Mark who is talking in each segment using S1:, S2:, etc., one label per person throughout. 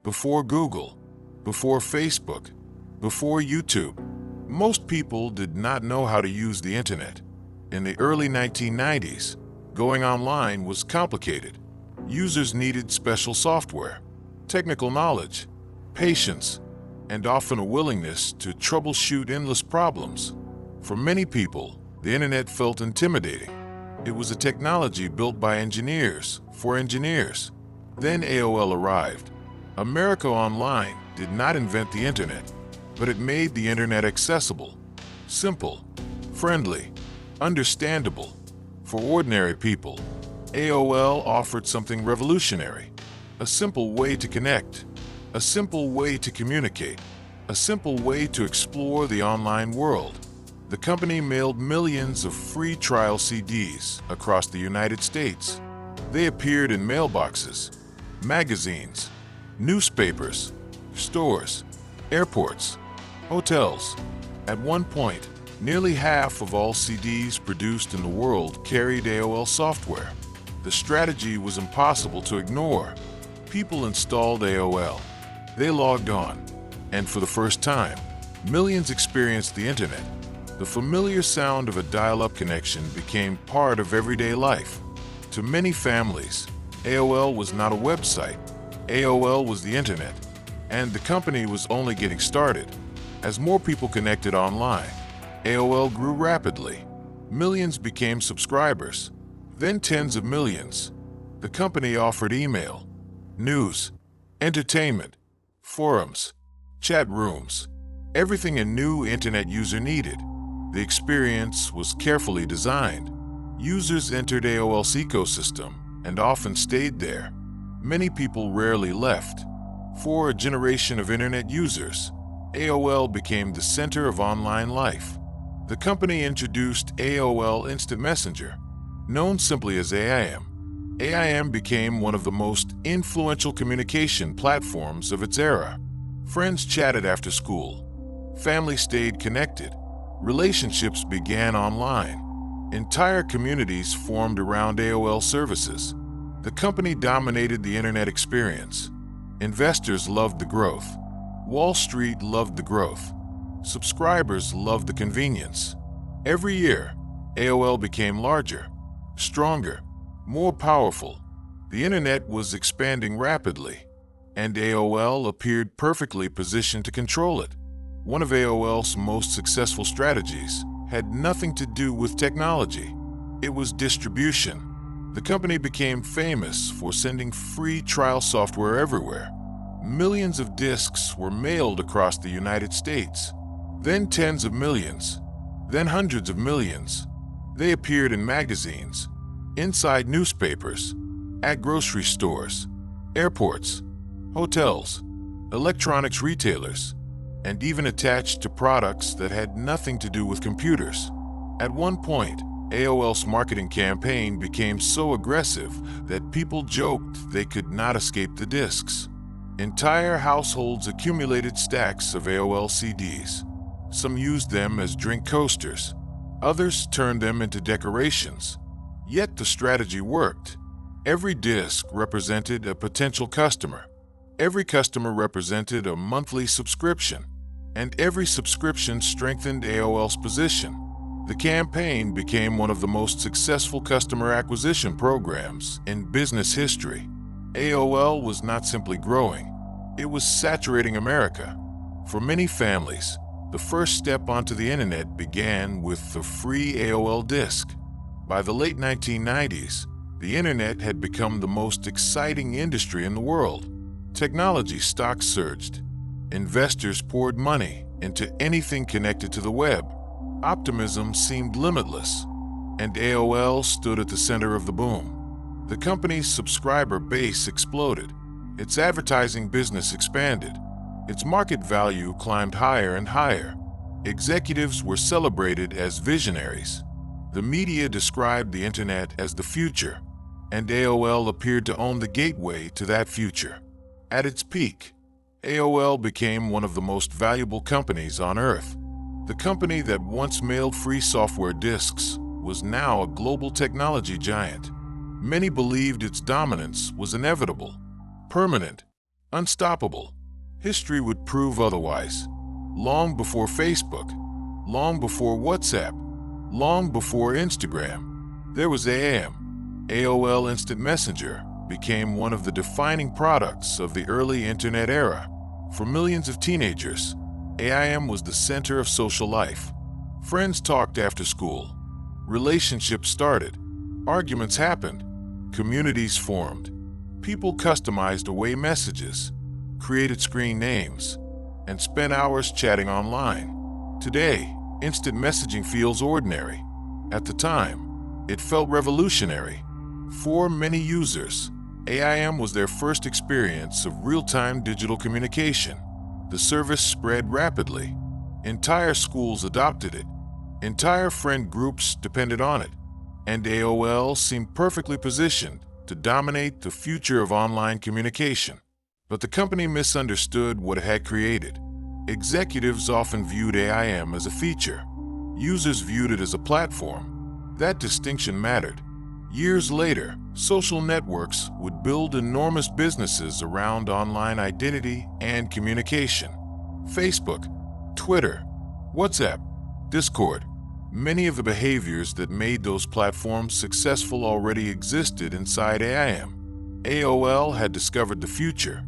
S1: before Google, before Facebook, before YouTube. Most people did not know how to use the internet. In the early 1990s, going online was complicated. Users needed special software, technical knowledge, patience, and often a willingness to troubleshoot endless problems. For many people, the internet felt intimidating. It was a technology built by engineers for engineers. Then AOL arrived. America Online did not invent the internet, but it made the internet accessible, simple, friendly, understandable. For ordinary people, AOL offered something revolutionary: a simple way to connect, a simple way to communicate, a simple way to explore the online world. The company mailed millions of free trial CDs across the United States. They appeared in mailboxes, magazines, newspapers, stores, airports, hotels. At one point, nearly half of all CDs produced in the world carried AOL software. The strategy was impossible to ignore. People installed AOL. They logged on, and for the first time, millions experienced the internet. The familiar sound of a dial-up connection became part of everyday life. To many families, AOL was not a website. AOL was the internet, and the company was only getting started. As more people connected online, AOL grew rapidly. Millions became subscribers, then tens of millions. The company offered email, news, entertainment, forums, chat rooms, everything a new internet user needed. The experience was carefully designed. Users entered AOL's ecosystem and often stayed there. Many people rarely left. For a generation of internet users, AOL became the center of online life. The company introduced AOL Instant Messenger, known simply as AIM. AIM became one of the most influential communication platforms of its era. Friends chatted after school. Families stayed connected. Relationships began online. Entire communities formed around AOL services. The company dominated the internet experience. Investors loved the growth. Wall Street loved the growth. Subscribers loved the convenience. Every year, AOL became larger, stronger, more powerful. The internet was expanding rapidly, and AOL appeared perfectly positioned to control it. One of AOL's most successful strategies had nothing to do with technology. It was distribution. The company became famous for sending free trial software everywhere. Millions of discs were mailed across the United States, then tens of millions, then hundreds of millions. They appeared in magazines, inside newspapers, at grocery stores, airports, hotels, electronics retailers, and even attached to products that had nothing to do with computers. At one point, AOL's marketing campaign became so aggressive that people joked they could not escape the discs. Entire households accumulated stacks of AOL CDs. Some used them as drink coasters. Others turned them into decorations. Yet the strategy worked. Every disc represented a potential customer. Every customer represented a monthly subscription. And every subscription strengthened AOL's position. The campaign became one of the most successful customer acquisition programs in business history. AOL was not simply growing, it was saturating America. For many families, the first step onto the internet began with the free AOL disk. By the late 1990s, the internet had become the most exciting industry in the world. Technology stocks surged. Investors poured money into anything connected to the web. Optimism seemed limitless, and AOL stood at the center of the boom. The company's subscriber base exploded. Its advertising business expanded. Its market value climbed higher and higher. Executives were celebrated as visionaries. The media described the internet as the future, and AOL appeared to own the gateway to that future. At its peak, AOL became one of the most valuable companies on Earth. The company that once mailed free software disks was now a global technology giant. Many believed its dominance was inevitable, permanent, unstoppable. History would prove otherwise. Long before Facebook, long before WhatsApp, long before Instagram, there was AIM. AOL Instant Messenger became one of the defining products of the early internet era. For millions of teenagers, AIM was the center of social life. Friends talked after school. Relationships started. Arguments happened. Communities formed. People customized away messages, created screen names, and spent hours chatting online. Today, instant messaging feels ordinary. At the time, it felt revolutionary. For many users, AIM was their first experience of real-time digital communication. The service spread rapidly. Entire schools adopted it. Entire friend groups depended on it. And AOL seemed perfectly positioned to dominate the future of online communication. But the company misunderstood what it had created. Executives often viewed AIM as a feature. Users viewed it as a platform. That distinction mattered. Years later, social networks would build enormous businesses around online identity and communication. Facebook, Twitter, WhatsApp, Discord. Many of the behaviors that made those platforms successful already existed inside AIM. AOL had discovered the future,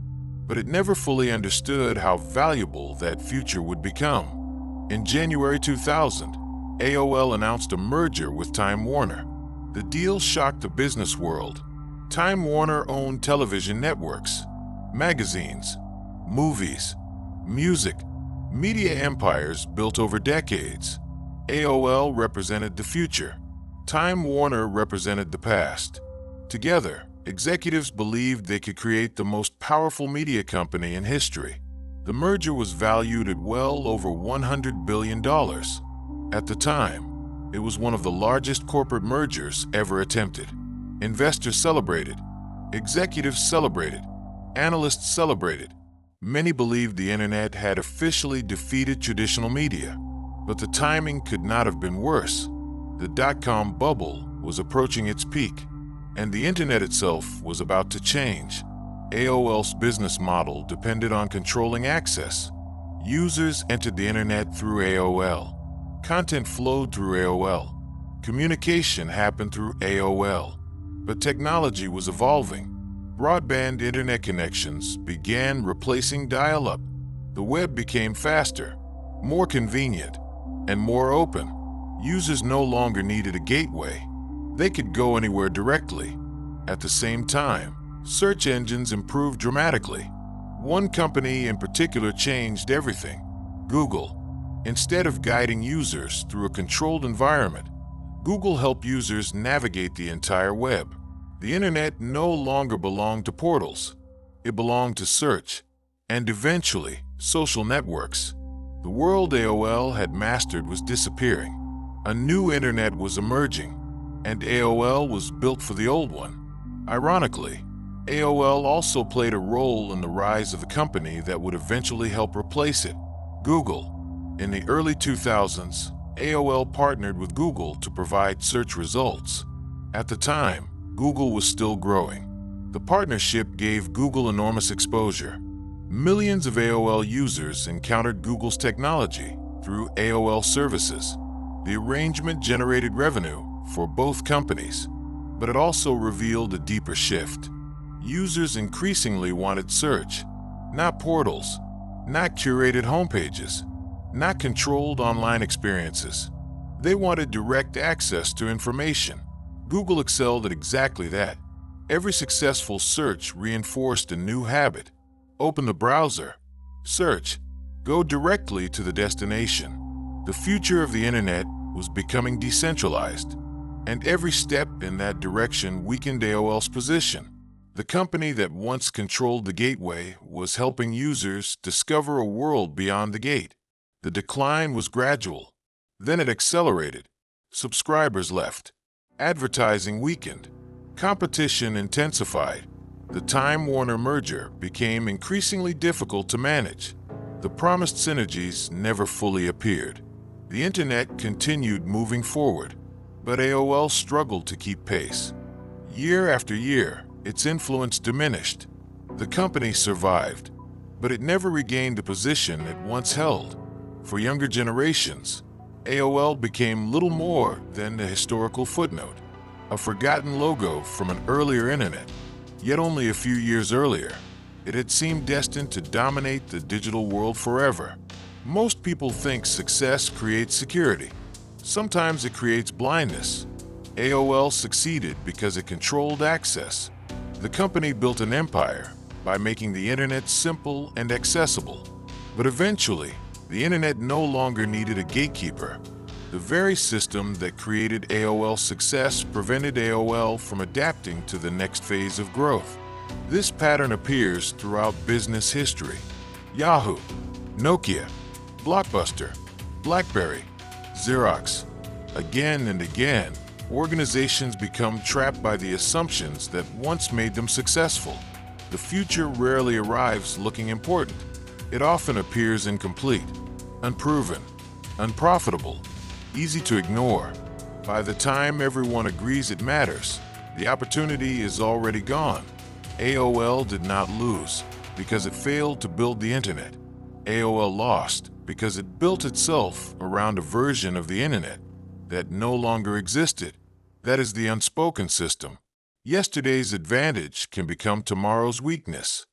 S1: but it never fully understood how valuable that future would become. In January 2000, AOL announced a merger with Time Warner. The deal shocked the business world. Time Warner owned television networks, magazines, movies, music, media empires built over decades. AOL represented the future. Time Warner represented the past. Together, executives believed they could create the most powerful media company in history. The merger was valued at well over $100 billion. At the time, it was one of the largest corporate mergers ever attempted. Investors celebrated. Executives celebrated. Analysts celebrated. Many believed the internet had officially defeated traditional media. But the timing could not have been worse. The dot-com bubble was approaching its peak, and the internet itself was about to change. AOL's business model depended on controlling access. Users entered the internet through AOL. Content flowed through AOL. Communication happened through AOL. But technology was evolving. Broadband internet connections began replacing dial-up. The web became faster, more convenient, and more open. Users no longer needed a gateway. They could go anywhere directly. At the same time, search engines improved dramatically. One company in particular changed everything: Google. Instead of guiding users through a controlled environment, Google helped users navigate the entire web. The internet no longer belonged to portals. It belonged to search, and eventually, social networks. The world AOL had mastered was disappearing. A new internet was emerging, and AOL was built for the old one. Ironically, AOL also played a role in the rise of the company that would eventually help replace it: Google. In the early 2000s, AOL partnered with Google to provide search results. At the time, Google was still growing. The partnership gave Google enormous exposure. Millions of AOL users encountered Google's technology through AOL services. The arrangement generated revenue for both companies, but it also revealed a deeper shift. Users increasingly wanted search, not portals, not curated homepages, not controlled online experiences. They wanted direct access to information. Google excelled at exactly that. Every successful search reinforced a new habit: open the browser, search, go directly to the destination. The future of the internet was becoming decentralized, and every step in that direction weakened AOL's position. The company that once controlled the gateway was helping users discover a world beyond the gate. The decline was gradual. Then it accelerated. Subscribers left. Advertising weakened. Competition intensified. The Time Warner merger became increasingly difficult to manage. The promised synergies never fully appeared. The internet continued moving forward, but AOL struggled to keep pace. Year after year, its influence diminished. The company survived, but it never regained the position it once held. For younger generations, AOL became little more than a historical footnote, a forgotten logo from an earlier internet. Yet only a few years earlier, it had seemed destined to dominate the digital world forever. Most people think success creates security. Sometimes it creates blindness. AOL succeeded because it controlled access. The company built an empire by making the internet simple and accessible. But eventually, the internet no longer needed a gatekeeper. The very system that created AOL's success prevented AOL from adapting to the next phase of growth. This pattern appears throughout business history. Yahoo, Nokia, Blockbuster, BlackBerry, Xerox. Again and again, organizations become trapped by the assumptions that once made them successful. The future rarely arrives looking important. It often appears incomplete, unproven, unprofitable, easy to ignore. By the time everyone agrees it matters, the opportunity is already gone. AOL did not lose because it failed to build the internet. AOL lost because it built itself around a version of the internet that no longer existed. That is the unspoken system. Yesterday's advantage can become tomorrow's weakness.